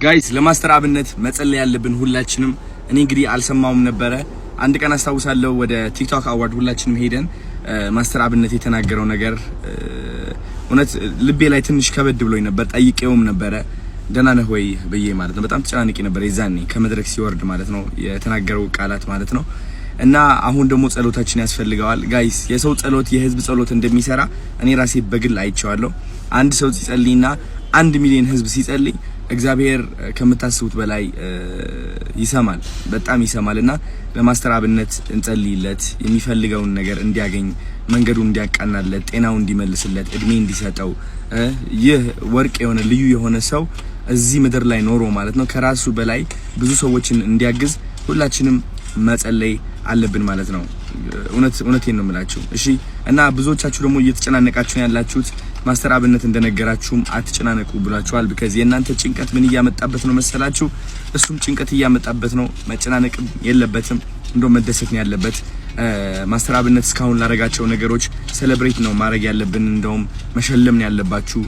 ጋይስ ለማስተር አብነት መጸለይ ያለብን ሁላችንም። እኔ እንግዲህ አልሰማውም ነበረ። አንድ ቀን አስታውሳለሁ ወደ ቲክቶክ አዋርድ ሁላችንም ሄደን ማስተር አብነት የተናገረው ነገር እውነት ልቤ ላይ ትንሽ ከበድ ብሎኝ ነበር። ጠይቄውም ነበረ ደህና ነህ ወይ ብዬ ማለት ነው። በጣም ተጨናንቄ ነበር የዛኔ ከመድረክ ሲወርድ ማለት ነው የተናገረው ቃላት ማለት ነው። እና አሁን ደግሞ ጸሎታችን ያስፈልገዋል ጋይስ። የሰው ጸሎት የህዝብ ጸሎት እንደሚሰራ እኔ ራሴ በግል አይቼዋለሁ። አንድ ሰው ሲጸልይና 1 ሚሊዮን ህዝብ ሲጸልይ እግዚአብሔር ከምታስቡት በላይ ይሰማል፣ በጣም ይሰማልና ለማስተር አብነት እንጸልይለት፣ የሚፈልገውን ነገር እንዲያገኝ፣ መንገዱን እንዲያቃናለት፣ ጤናው እንዲመልስለት፣ እድሜ እንዲሰጠው፣ ይህ ወርቅ የሆነ ልዩ የሆነ ሰው እዚህ ምድር ላይ ኖሮ ማለት ነው ከራሱ በላይ ብዙ ሰዎችን እንዲያግዝ ሁላችንም መጸለይ አለብን ማለት ነው። እውነቴን ነው የምላችሁ። እሺ። እና ብዙዎቻችሁ ደግሞ እየተጨናነቃችሁ ያላችሁት ማስተር አብነት እንደነገራችሁም አትጨናነቁ ብላችኋል። because የእናንተ ጭንቀት ምን እያመጣበት ነው መሰላችሁ? እሱም ጭንቀት እያመጣበት ነው። መጨናነቅ የለበትም፣ እንደው መደሰት ነው ያለበት። ማስተር አብነት እስካሁን ላረጋቸው ነገሮች ሴሌብሬት ነው ማድረግ ያለብን፣ እንደውም መሸለም ነው ያለባችሁ።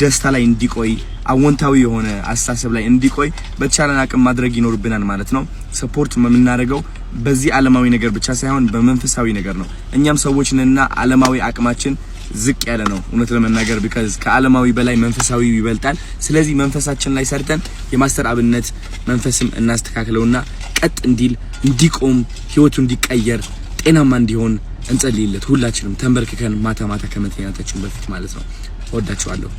ደስታ ላይ እንዲቆይ አዎንታዊ የሆነ አስተሳሰብ ላይ እንዲቆይ በተቻለን አቅም ማድረግ ይኖርብናል ማለት ነው። ሰፖርት የምናደርገው በዚህ ዓለማዊ ነገር ብቻ ሳይሆን በመንፈሳዊ ነገር ነው። እኛም ሰዎች ነንና ዓለማዊ አቅማችን ዝቅ ያለ ነው እውነት ለመናገር because ከዓለማዊ በላይ መንፈሳዊ ይበልጣል። ስለዚህ መንፈሳችን ላይ ሰርተን የማስተር አብነት መንፈስም እናስተካክለውና ቀጥ እንዲል እንዲቆም ህይወቱ እንዲቀየር ጤናማ እንዲሆን እንጸልይለት ሁላችንም ተንበርክከን ማታ ማታ ከመተኛታችን በፊት ማለት ነው። ወዳችኋለሁ።